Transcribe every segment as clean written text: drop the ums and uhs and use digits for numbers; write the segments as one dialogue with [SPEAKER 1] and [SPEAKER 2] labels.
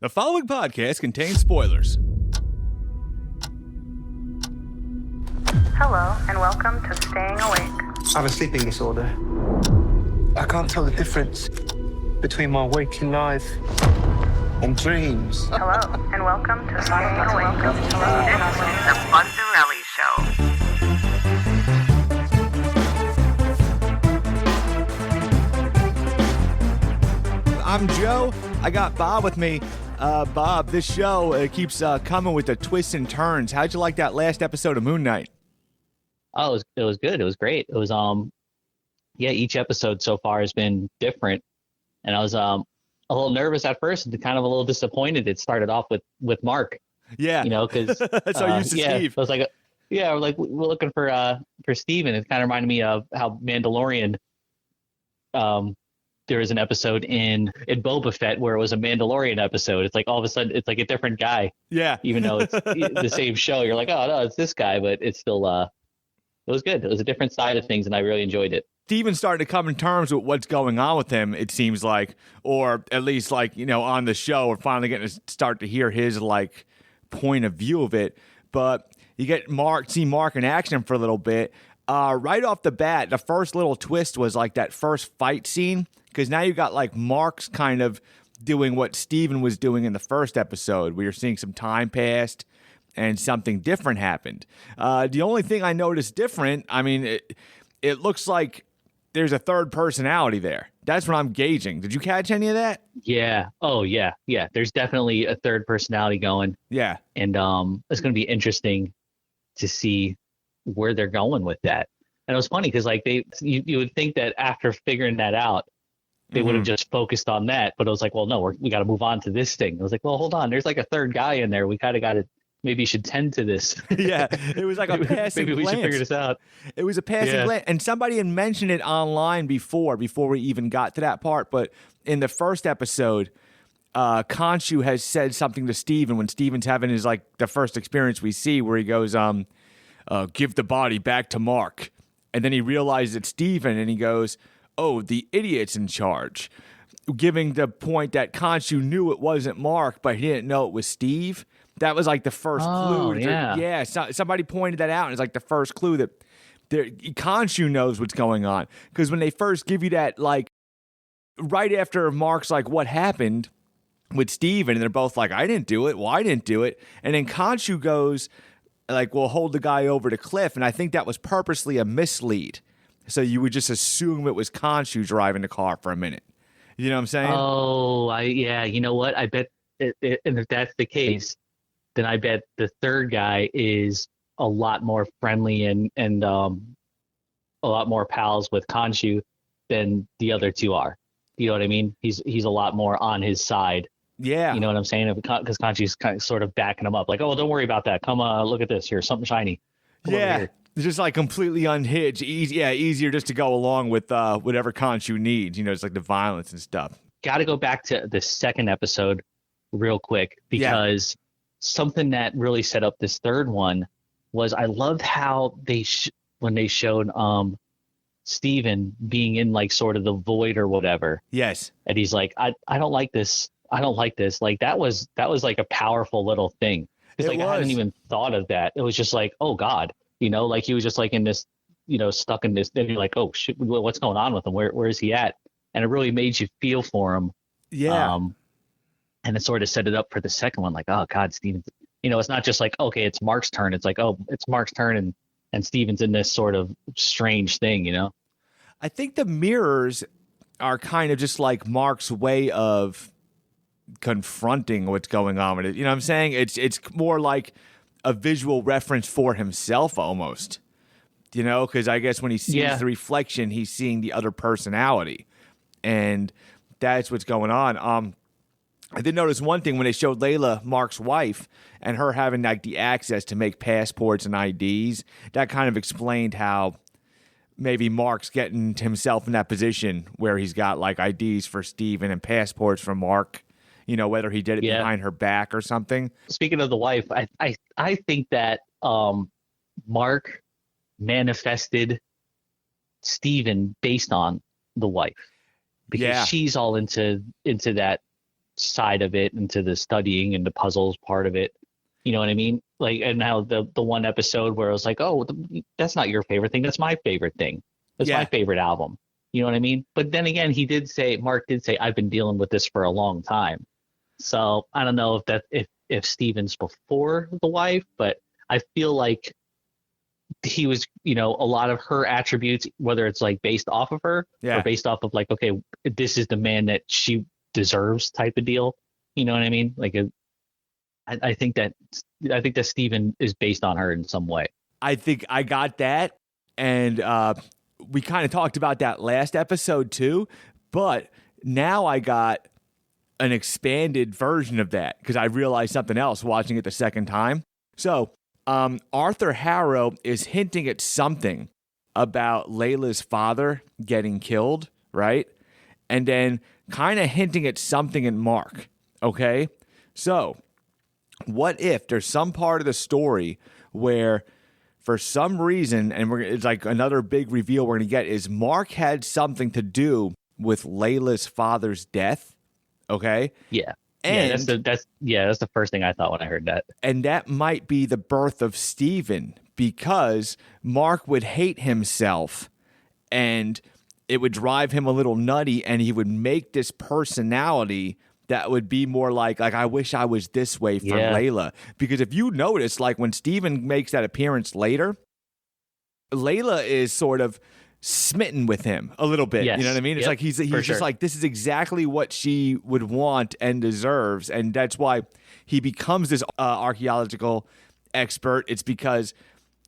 [SPEAKER 1] The following podcast contains spoilers.
[SPEAKER 2] Hello, and welcome to Staying Awake.
[SPEAKER 3] I have a sleeping disorder. I can't tell the difference between my waking life and dreams.
[SPEAKER 2] Hello, and welcome to Staying Awake. This is the Bunzarelli Show.
[SPEAKER 1] I'm Joe. I got Bob with me. Bob, this show keeps coming with the twists and turns. How'd you like that last episode of MoonKnight?
[SPEAKER 4] Oh, it was good. It was great. It was each episode so far has been different, and I was a little nervous at first and kind of a little disappointed. It started off with Mark.
[SPEAKER 1] Yeah,
[SPEAKER 4] because
[SPEAKER 1] that's so used to Steve.
[SPEAKER 4] I was like, we're looking for Steven. It kind of reminded me of how Mandalorian. There was an episode in Boba Fett where it was a Mandalorian episode. It's like all of a sudden it's like a different guy.
[SPEAKER 1] Yeah.
[SPEAKER 4] Even though it's the same show, you're like, oh no, it's this guy, but it's still it was good. It was a different side of things, and I really enjoyed it.
[SPEAKER 1] Steven's starting to come in terms with what's going on with him, it seems like, or at least on the show, we're finally getting to start to hear his point of view of it. But you get see Mark in action for a little bit. Right off the bat, the first little twist was that first fight scene, because now you got Mark's kind of doing what Steven was doing in the first episode, where you're seeing some time passed and something different happened. The only thing I noticed different, it looks like there's a third personality there. That's what I'm gauging. Did you catch any of that?
[SPEAKER 4] Yeah. Oh, yeah. Yeah. There's definitely a third personality going.
[SPEAKER 1] Yeah.
[SPEAKER 4] And it's going to be interesting to see where they're going with that. And it was funny because you would think that after figuring that out, they would have just focused on that. But it was like, well, no, we got to move on to this thing. I was like, well, hold on. There's a third guy in there. We kind of got to, maybe you should tend to this.
[SPEAKER 1] Yeah, it was like a passing
[SPEAKER 4] maybe we
[SPEAKER 1] glance.
[SPEAKER 4] should figure this out.
[SPEAKER 1] It was a passing glance. And somebody had mentioned it online before we even got to that part. But in the first episode, Khonshu has said something to Steven when Steven's having his, the first experience we see where he goes, give the body back to Mark. And then he realizes it's Steven and he goes, oh, the idiot's in charge. Giving the point that Khonshu knew it wasn't Mark, but he didn't know it was Steve. That was the first clue.
[SPEAKER 4] Yeah.
[SPEAKER 1] Somebody pointed that out. And it's the first clue that Khonshu knows what's going on. Because when they first give you that, right after Mark's what happened with Steven, and they're both I didn't do it. Well, I didn't do it. And then Khonshu goes, we'll hold the guy over the cliff. And I think that was purposely a mislead. So you would just assume it was Khonshu driving the car for a minute. You know what I'm saying?
[SPEAKER 4] Oh, yeah. You know what? I bet, and if that's the case, then I bet the third guy is a lot more friendly and a lot more pals with Khonshu than the other two are. You know what I mean? He's a lot more on his side.
[SPEAKER 1] Yeah.
[SPEAKER 4] You know what I'm saying? Because Khonshu's kind of sort of backing him up. Oh, don't worry about that. Come look at this here. Something shiny. Come over here.
[SPEAKER 1] It's just completely unhinged. Easier just to go along with whatever Khonshu needs. It's the violence and stuff. Got
[SPEAKER 4] to go back to the second episode real quick because something that really set up this third one was I loved how when they showed Steven being in sort of the void or whatever.
[SPEAKER 1] Yes. And
[SPEAKER 4] he's I don't like this. I don't like this. That was a powerful little thing. It's I hadn't even thought of that. It was just oh God. He was just in this, stuck in this. Then you're oh shit, what's going on with him? Where is he at? And it really made you feel for him.
[SPEAKER 1] Yeah.
[SPEAKER 4] And it sort of set it up for the second one. Oh God, Steven. It's not just okay, it's Mark's turn. It's oh, it's Mark's turn, and Steven's in this sort of strange thing.
[SPEAKER 1] I think the mirrors are kind of just Mark's way of confronting what's going on with it. You know what I'm saying? It's more a visual reference for himself almost, because I guess when he sees the reflection, he's seeing the other personality, and that's what's going on. I did notice one thing when they showed Layla, Mark's wife, and her having the access to make passports and IDs. That kind of explained how maybe Mark's getting himself in that position where he's got IDs for Steven and passports for Mark. Whether he did it behind her back or something.
[SPEAKER 4] Speaking of the wife, I think that Mark manifested Steven based on the wife because she's all into that side of it, into the studying and the puzzles part of it. You know what I mean? Like, and now the one episode where I was like, oh, that's not your favorite thing. That's my favorite thing. That's my favorite album. You know what I mean? But then again, Mark did say, I've been dealing with this for a long time. So I don't know if Steven's before the wife, but I feel like he was, a lot of her attributes, whether it's like based off of her or based off of like, okay, this is the man that she deserves type of deal. You know what I mean? Like, I think that Steven is based on her in some way.
[SPEAKER 1] I think I got that. And we kind of talked about that last episode too, but now I got an expanded version of that because I realized something else watching it the second time. So Arthur Harrow is hinting at something about Layla's father getting killed, right? And then kind of hinting at something in Mark, okay? So what if there's some part of the story where for some reason, and it's like another big reveal we're going to get, is Mark had something to do with Layla's father's death, okay?
[SPEAKER 4] Yeah.
[SPEAKER 1] And
[SPEAKER 4] that's the first thing I thought when I heard that.
[SPEAKER 1] And that might be the birth of Steven, because Mark would hate himself and it would drive him a little nutty, and he would make this personality that would be more like I wish I was this way for Layla. Because if you notice, like when Steven makes that appearance later, Layla is sort of smitten with him a little bit.
[SPEAKER 4] Yes.
[SPEAKER 1] You know what I mean? It's like he's just like, this is exactly what she would want and deserves. And that's why he becomes this archaeological expert. It's because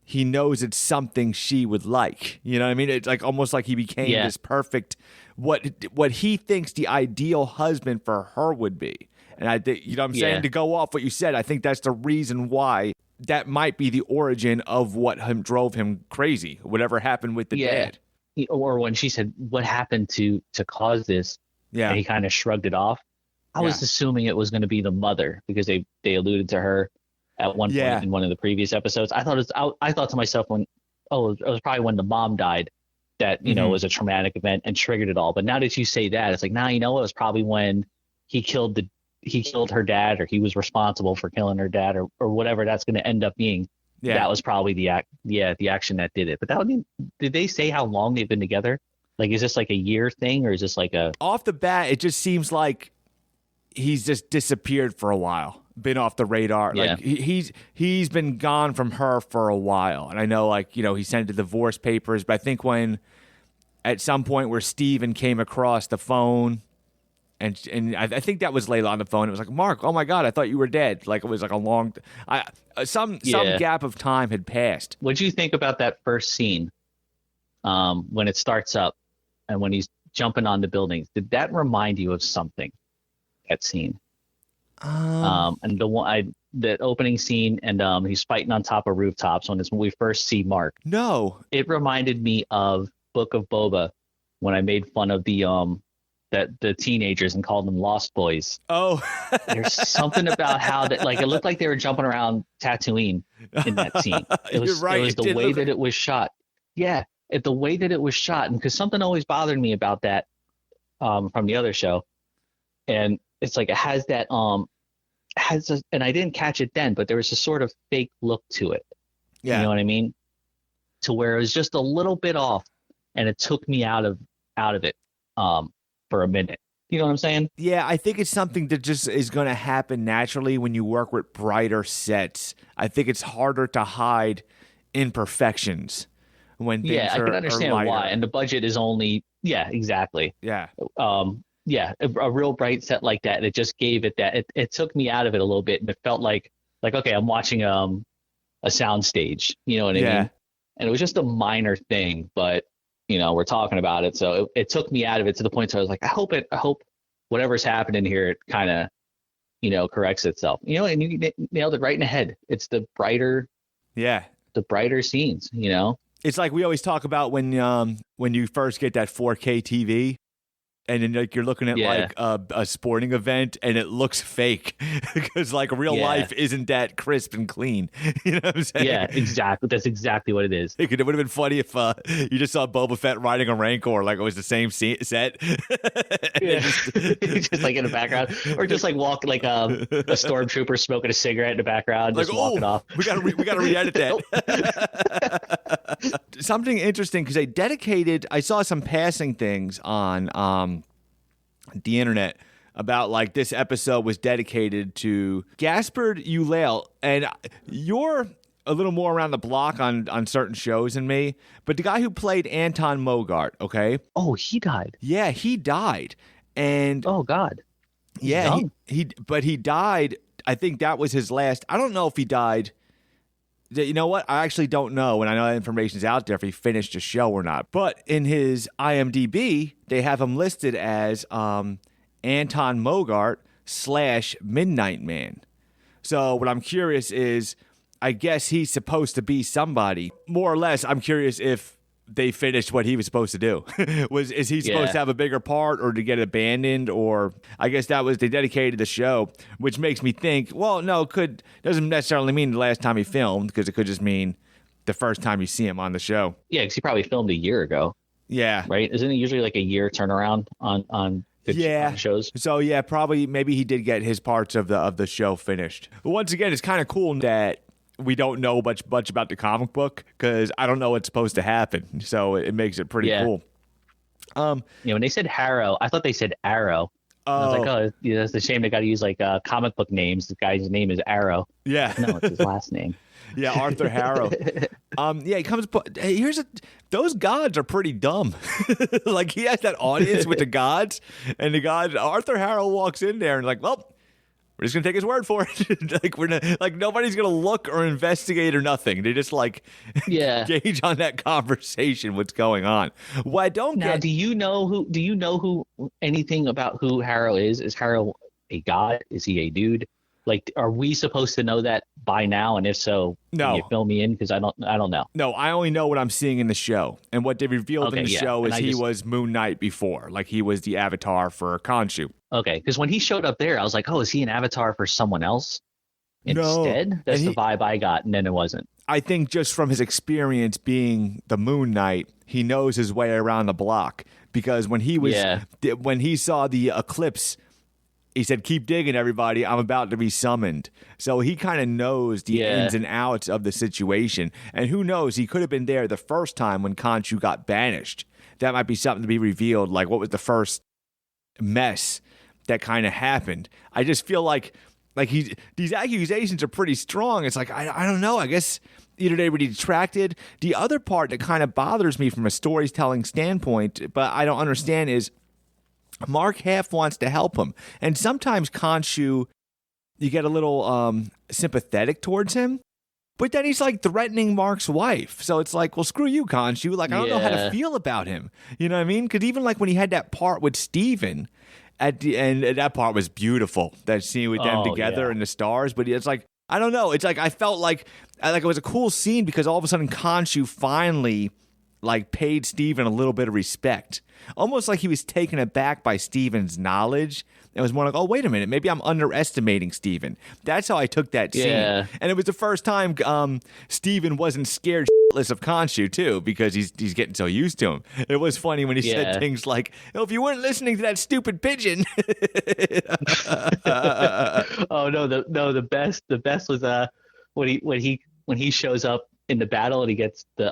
[SPEAKER 1] he knows it's something she would like. You know what I mean? It's like almost like he became this perfect, what he thinks the ideal husband for her would be. And I think, you know what I'm saying? To go off what you said, I think that's the reason why that might be the origin of what drove him crazy, whatever happened with the dad.
[SPEAKER 4] Or when she said, what happened to cause this? Yeah. And he kind of shrugged it off. I was assuming it was going to be the mother, because they alluded to her at one point in one of the previous episodes. I thought to myself it was probably when the mom died that, was a traumatic event and triggered it all. But now that you say that, it's like, now, it was probably when he killed her dad, or he was responsible for killing her dad, or whatever that's going to end up being. Yeah. That was probably the action that did it. But did they say how long they've been together? Like, is this like a year thing, or is this like a...
[SPEAKER 1] Off the bat, it just seems like he's just disappeared for a while, been off the radar. Yeah. Like he's been gone from her for a while. And I know, like, he sent the divorce papers, but I think when at some point where Steven came across the phone, and I think that was Layla on the phone. It was like, Mark, oh my God, I thought you were dead. Like, it was like a long, some gap of time had passed.
[SPEAKER 4] What do you think about that first scene when it starts up and when he's jumping on the buildings? Did that remind you of something? That scene, and the opening scene, and he's fighting on top of rooftops when we first see Mark.
[SPEAKER 1] No,
[SPEAKER 4] it reminded me of Book of Boba when I made fun of the teenagers and called them Lost Boys.
[SPEAKER 1] Oh,
[SPEAKER 4] there's something about how that, like, it looked like they were jumping around Tatooine in that scene. It was,
[SPEAKER 1] right.
[SPEAKER 4] It was the way that it was shot. Yeah, the way that it was shot, and because something always bothered me about that from the other show, and it's like it has that and I didn't catch it then, but there was a sort of fake look to it. Yeah, you know what I mean? To where it was just a little bit off, and it took me out of it. For a minute. You know what I'm saying?
[SPEAKER 1] Yeah, I think it's something that just is going to happen naturally when you work with brighter sets. I think it's harder to hide imperfections when things
[SPEAKER 4] I can understand why. And the budget is only, exactly.
[SPEAKER 1] Yeah.
[SPEAKER 4] A real bright set like that, it just gave it that. It took me out of it a little bit, and it felt like okay, I'm watching a sound stage. You know what I mean? And it was just a minor thing, but we're talking about it. So it took me out of it to the point where I was like, I hope whatever's happening here, it kind of, corrects itself, and you nailed it right in the head. It's the brighter scenes,
[SPEAKER 1] It's like we always talk about when you first get that 4K TV and then like you're looking at like a sporting event and it looks fake because like real life isn't that crisp and clean. You know what I'm saying?
[SPEAKER 4] Yeah, exactly. That's exactly what it is.
[SPEAKER 1] It would have been funny if you just saw Boba Fett riding a Rancor like it was the same set.
[SPEAKER 4] Just like in the background, or just like walk like a stormtrooper smoking a cigarette in the background,
[SPEAKER 1] like,
[SPEAKER 4] just walking off.
[SPEAKER 1] We gotta re-edit that. Something interesting because they dedicated. I saw some passing things on the internet about like this episode was dedicated to Gaspard Ulel, and you're a little more around the block on certain shows than me, but the guy who played Anton Mogart, okay?
[SPEAKER 4] Oh, he died.
[SPEAKER 1] Yeah, he died. And
[SPEAKER 4] oh God.
[SPEAKER 1] Yeah, he died. I think that was his last. I don't know if he died. You know what? I actually don't know, and I know that information's out there if he finished a show or not. But in his IMDb, they have him listed as Anton Mogart / Midnight Man. So what I'm curious is, I guess he's supposed to be somebody. More or less, I'm curious if they finished what he was supposed to do. Is he supposed to have a bigger part or to get abandoned? Or I guess that was, they dedicated the show, which makes me think, well, no, doesn't necessarily mean the last time he filmed, because it could just mean the first time you see him on the show.
[SPEAKER 4] Yeah, because he probably filmed a year ago.
[SPEAKER 1] Yeah.
[SPEAKER 4] Right? Isn't it usually like a year turnaround on good shows?
[SPEAKER 1] So yeah, probably maybe he did get his parts of the show finished. But once again, it's kind of cool that we don't know much about the comic book because I don't know what's supposed to happen. So it makes it pretty cool.
[SPEAKER 4] When they said Harrow, I thought they said Arrow. I was like, oh, that's a shame they got to use like comic book names. The guy's name is Arrow.
[SPEAKER 1] Yeah.
[SPEAKER 4] No, it's his last name.
[SPEAKER 1] Yeah, Arthur Harrow. He comes. Hey, those gods are pretty dumb. Like he has that audience with the gods, and the god Arthur Harrow walks in there and like, well, we're just gonna take his word for it. Like nobody's gonna look or investigate or nothing. They just like gauge on that conversation what's going on. Well, I don't
[SPEAKER 4] now,
[SPEAKER 1] get.
[SPEAKER 4] Do you know who anything about who Harrow is? Is Harrow a god? Is he a dude? Like, are we supposed to know that by now? And if so, can you fill me in? Because I don't know.
[SPEAKER 1] No, I only know what I'm seeing in the show. And what they revealed in the show is he was MoonKnight before. Like, he was the avatar for Khonshu.
[SPEAKER 4] Okay, because when he showed up there, I was like, oh, is he an avatar for someone else instead?
[SPEAKER 1] No.
[SPEAKER 4] That's the vibe I got, and then it wasn't.
[SPEAKER 1] I think just from his experience being the MoonKnight, he knows his way around the block. Because when he saw the eclipse, he said, keep digging, everybody. I'm about to be summoned. So he kind of knows the ins and outs of the situation. And who knows, he could have been there the first time when Khonshu got banished. That might be something to be revealed. Like, what was the first mess that kind of happened? I just feel like these accusations are pretty strong. It's like, I don't know. I guess either they were detracted. The other part that kind of bothers me from a storytelling standpoint, but I don't understand, is Mark half wants to help him. And sometimes Khonshu, you get a little sympathetic towards him, but then he's like threatening Mark's wife. So it's like, well, screw you, Khonshu. Like, I don't know how to feel about him. You know what I mean? Because even like when he had that part with Steven at the end, that part was beautiful. That scene with them together in the stars. But it's like, I don't know. It's like I felt like it was a cool scene because all of a sudden Khonshu finally like paid Steven a little bit of respect. Almost like he was taken aback by Steven's knowledge. It was more like, oh, wait a minute, maybe I'm underestimating Steven. That's how I took that scene. And it was the first time Steven wasn't scared shitless of Khonshu, too, because he's getting so used to him. It was funny when he said things like, oh, if you weren't listening to that stupid pigeon.
[SPEAKER 4] The best was when he shows up in the battle and he gets the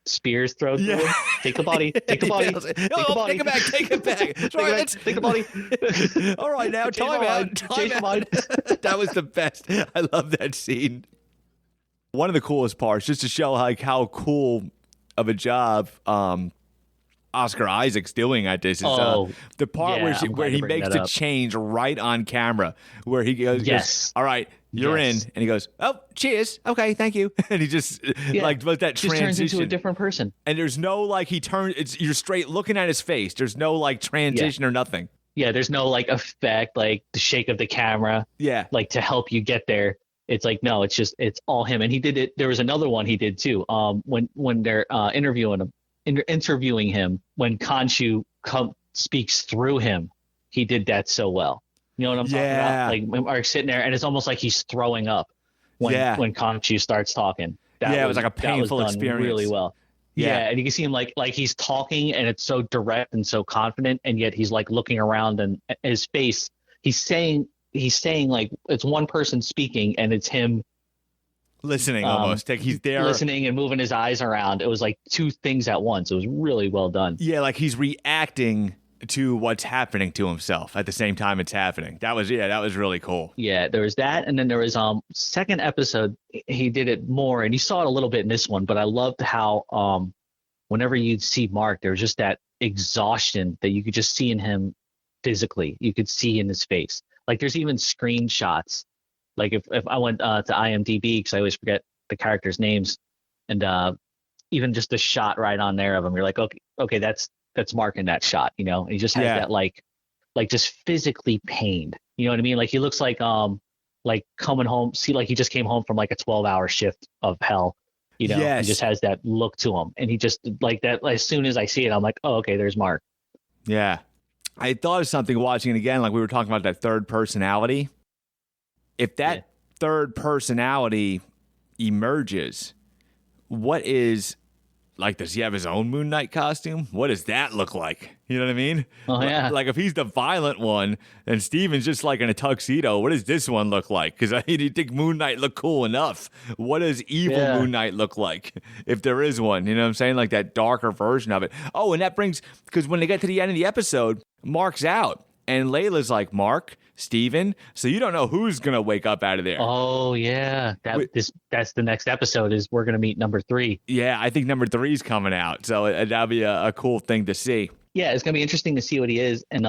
[SPEAKER 4] spears thrown through him. Take the body. Take the body. Take
[SPEAKER 1] it back. Take it back.
[SPEAKER 4] Take the body.
[SPEAKER 1] All right, now time out. That was the best. I love that scene. One of the coolest parts, just to show like how cool of a job Oscar Isaac's doing at this, is the part where he makes the change right on camera, where he goes, all right, you're in, and he goes, oh, cheers, okay, thank you, and he just like does that transition,
[SPEAKER 4] turns into a different person,
[SPEAKER 1] and there's no like you're straight looking at his face. There's no like transition or nothing.
[SPEAKER 4] Yeah, there's no like effect, like the shake of the camera. Yeah, like to help you get there. It's like, no, it's all him, and he did it. There was another one he did too. When they're interviewing him when Khonshu speaks through him. He did that so well. You know what I'm talking about? Like when Mark's sitting there, and it's almost like he's throwing up when Khonshu starts talking.
[SPEAKER 1] It was like a painful experience.
[SPEAKER 4] Really well. Yeah, and you can see him like he's talking, and it's so direct and so confident, and yet he's like looking around, and his face, he's saying like it's one person speaking, and it's him
[SPEAKER 1] listening almost. Like he's there
[SPEAKER 4] listening and moving his eyes around. It was like two things at once. It was really well done.
[SPEAKER 1] Yeah, like he's reacting to what's happening to himself at the same time it's happening. That was really cool.
[SPEAKER 4] Yeah, there was that, and then there was second episode he did it more, and you saw it a little bit in this one, but I loved how whenever you'd see Mark, there was just that exhaustion that you could just see in him physically. You could see in his face. Like there's even screenshots. Like if I went to IMDb, because I always forget the characters' names, and even just the shot right on there of him, you're like, okay, that's Mark in that shot, you know. And he just has that like just physically pained. You know what I mean? Like he looks like coming home, like he just came home from like a 12-hour shift of hell. You know, he just has that look to him, and he just like that. As soon as I see it, I'm like, oh, okay, there's Mark.
[SPEAKER 1] Yeah, I thought of something watching it again, like we were talking about that third personality. If that third personality emerges, what is, like, does he have his own Moon Knight costume? What does that look like? You know what I mean?
[SPEAKER 4] Oh, yeah.
[SPEAKER 1] Like, if he's the violent one and Steven's just like in a tuxedo, what does this one look like? Because you think Moon Knight look cool enough. What does evil Moon Knight look like, if there is one? You know what I'm saying? Like that darker version of it. Oh, and that brings, because when they get to the end of the episode, Mark's out. And Layla's like, Mark, Steven, so you don't know who's going to wake up out of there.
[SPEAKER 4] Oh, yeah. That's the next episode is we're going to meet number 3.
[SPEAKER 1] Yeah, I think number 3 is coming out. So that'll be a cool thing to see.
[SPEAKER 4] Yeah, it's going to be interesting to see what he is. And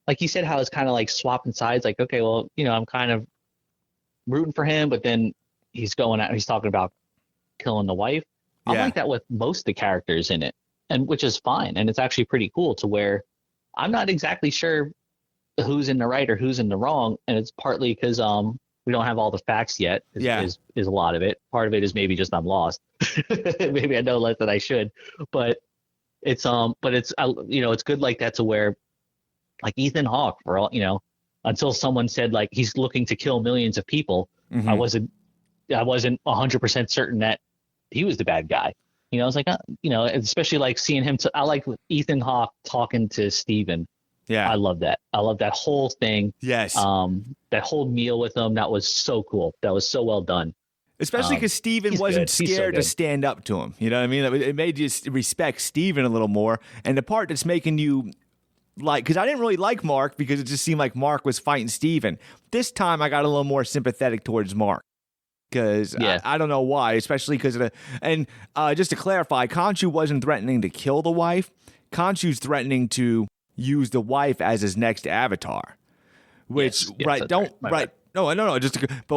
[SPEAKER 4] like you said, how it's kind of like swapping sides. Like, okay, well, you know, I'm kind of rooting for him, but then he's going out, he's talking about killing the wife. I like that with most of the characters in it, and which is fine. And it's actually pretty cool to where I'm not exactly sure who's in the right or who's in the wrong, and it's partly because we don't have all the facts yet. Is a lot of it. Part of it is maybe just I'm lost. Maybe I know less than I should, but it's you know, it's good like that to where, like Ethan Hawke, for all you know, until someone said like he's looking to kill millions of people, I wasn't 100% certain that he was the bad guy. You know, I was like, you know, especially like seeing him. I like Ethan Hawke talking to Steven. Yeah, I love that. I love that whole thing.
[SPEAKER 1] Yes.
[SPEAKER 4] That whole meal with him, that was so cool. That was so well done.
[SPEAKER 1] Especially because Steven wasn't scared to stand up to him. You know what I mean? It made you respect Steven a little more. And the part that's making you like, because I didn't really like Mark because it just seemed like Mark was fighting Steven. This time I got a little more sympathetic towards Mark. Because I don't know why, especially because of just to clarify, Khonshu wasn't threatening to kill the wife. Khonshu's threatening to use the wife as his next avatar, which but what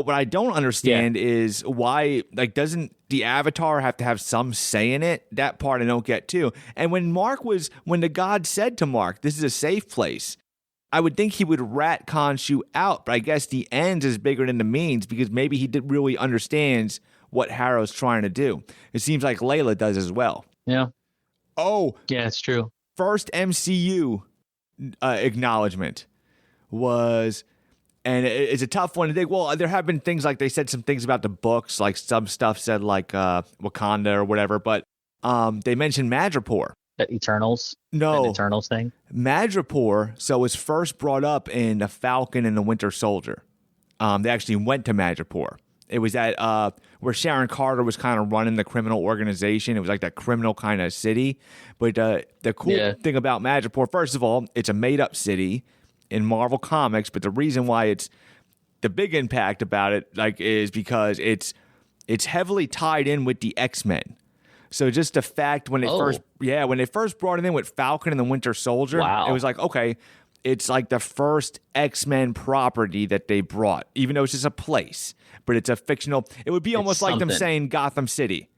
[SPEAKER 1] I don't understand is why, like, doesn't the avatar have to have some say in it? That part I don't get too. And when the god said to Mark, this is a safe place, I would think he would rat Khonshu out, but I guess the ends is bigger than the means, because maybe he really understands what Harrow's trying to do. It seems like Layla does as well.
[SPEAKER 4] Yeah.
[SPEAKER 1] Oh.
[SPEAKER 4] Yeah, it's true.
[SPEAKER 1] First MCU acknowledgement was, and it's a tough one to think. Well, there have been things like they said some things about the books, like some stuff said like Wakanda or whatever, but they mentioned Madripoor.
[SPEAKER 4] The Eternals?
[SPEAKER 1] No.
[SPEAKER 4] An Eternals thing?
[SPEAKER 1] Madripoor, so was first brought up in The Falcon and the Winter Soldier. They actually went to Madripoor. It was at where Sharon Carter was kind of running the criminal organization. It was like that criminal kind of city. But the cool thing about Madripoor, first of all, it's a made-up city in Marvel Comics. But the reason why it's the big impact about it, like, is because it's heavily tied in with the X-Men. So just the fact when they first brought it in with Falcon and the Winter Soldier, it was like, okay, it's like the first X-Men property that they brought, even though it's just a place, but it's a fictional. It would be almost like them saying Gotham City.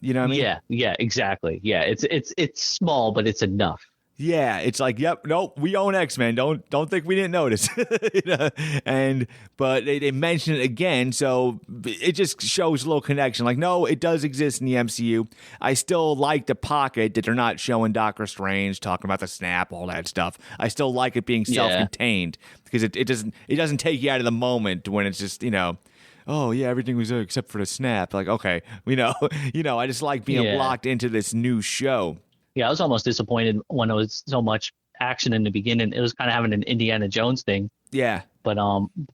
[SPEAKER 1] You know what I mean?
[SPEAKER 4] Yeah, exactly. Yeah, it's small, but it's enough.
[SPEAKER 1] Yeah, it's like, yep, nope, we own X-Men. Don't think we didn't notice. You know? But they mention it again, so it just shows a little connection. Like, no, it does exist in the MCU. I still like the pocket that they're not showing Doctor Strange talking about the snap, all that stuff. I still like it being self-contained because it doesn't take you out of the moment when it's just, you know, oh yeah, everything was except for the snap. Like, okay, I just like being locked into this new show.
[SPEAKER 4] Yeah, I was almost disappointed when it was so much action in the beginning. It was kind of having an Indiana Jones thing.
[SPEAKER 1] Yeah.
[SPEAKER 4] But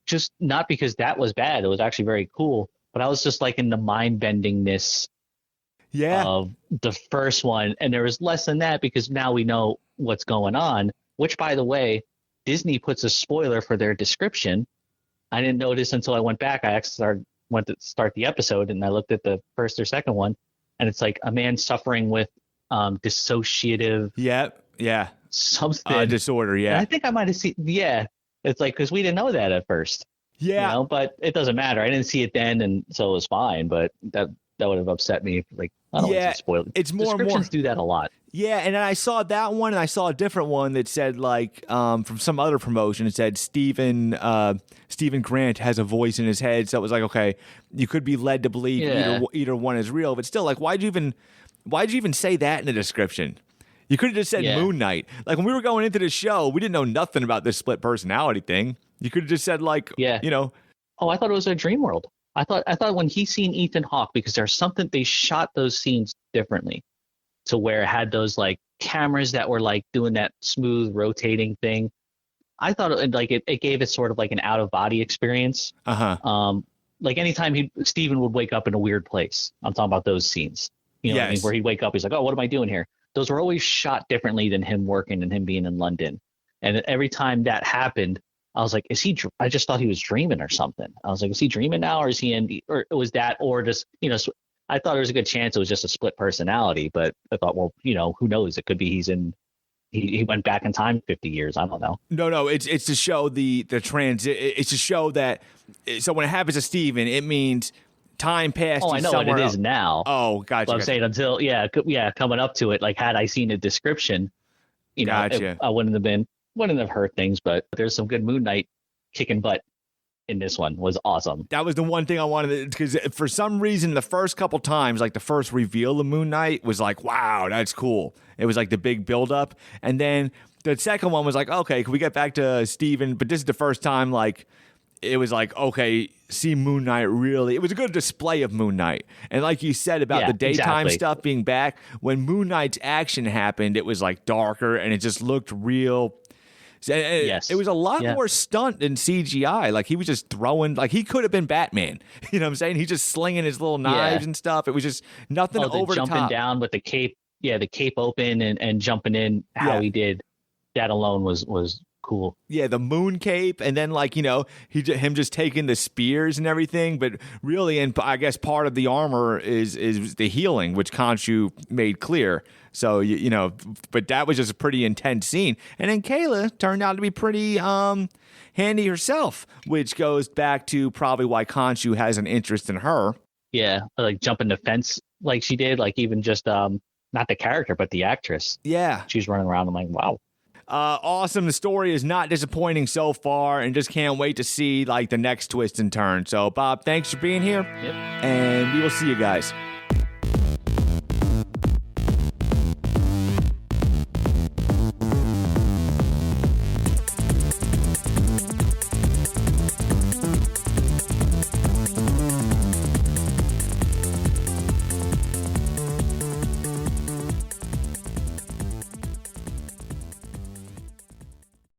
[SPEAKER 4] just not because that was bad. It was actually very cool. But I was just like in the mind bendingness of the first one. And there was less than that because now we know what's going on, which, by the way, Disney puts a spoiler for their description. I didn't notice until I went back. I actually went to start the episode and I looked at the first or second one. And it's like a man suffering with dissociative something
[SPEAKER 1] disorder.
[SPEAKER 4] And I think I might have seen it's like because we didn't know that at first, but it doesn't matter. I didn't see it then, and so it was fine. But that would have upset me. Like, I don't want to spoil it.
[SPEAKER 1] It's more
[SPEAKER 4] descriptions and more do that a lot.
[SPEAKER 1] Yeah, and then I saw that one, and I saw a different one that said, like, from some other promotion, it said Stephen Grant has a voice in his head. So it was like, okay, you could be led to believe either one is real, but still, like, why'd you even say that in the description? You could have just said MoonKnight. Like, when we were going into the show, we didn't know nothing about this split personality thing. You could have just said, like, you know.
[SPEAKER 4] Oh, I thought it was a dream world. I thought when he seen Ethan Hawke, because there's something, they shot those scenes differently to where it had those, like, cameras that were, like, doing that smooth rotating thing. I thought it gave it sort of like an out of body experience. Like anytime Steven would wake up in a weird place. I'm talking about those scenes. You know what I mean? Where he'd wake up, he's like, oh, what am I doing here? Those were always shot differently than him working and him being in London. And every time that happened, I was like, I just thought he was dreaming or something. I was like, is he dreaming now, or is he or was that, or just, you know, I thought there was a good chance it was just a split personality, but I thought, well, you know, who knows? It could be he went back in time 50 years. I don't know.
[SPEAKER 1] No, it's to show the transit. It's to show that, so when it happens to Steven, it means time passed.
[SPEAKER 4] Oh, I know what it is now.
[SPEAKER 1] Oh, gotcha.
[SPEAKER 4] But I'm saying until, coming up to it, like, had I seen a description, you know, I wouldn't have heard things, but there's some good Moon Knight kicking butt in this one. Was awesome.
[SPEAKER 1] That was the one thing I wanted, because for some reason, the first couple times, like the first reveal of Moon Knight was like, wow, that's cool. It was like the big buildup. And then the second one was like, okay, can we get back to Steven? But this is the first time, like, it was like, okay, see Moon Knight really. It was a good display of Moon Knight. And like you said about the daytime stuff being back, when Moon Knight's action happened, it was like darker and it just looked real. It was a lot more stunt than CGI. Like, he was just throwing, like, he could have been Batman. You know what I'm saying? He's just slinging his little knives and stuff. It was just nothing over the top.
[SPEAKER 4] Jumping down with the cape, the cape open and jumping in how he did. That alone was cool.
[SPEAKER 1] Yeah, the moon cape, and then, like, you know, him just taking the spears and everything. But really, and I guess part of the armor is the healing, which Khonshu made clear. So you know, but that was just a pretty intense scene. And then Kayla turned out to be pretty handy herself, which goes back to probably why Khonshu has an interest in her.
[SPEAKER 4] Yeah, like jumping the fence like she did, like even just not the character but the actress.
[SPEAKER 1] Yeah,
[SPEAKER 4] she's running around. I'm like, wow.
[SPEAKER 1] Awesome. The story is not disappointing so far, and just can't wait to see, like, the next twist and turn. So, Bob, thanks for being here, and we will see you guys.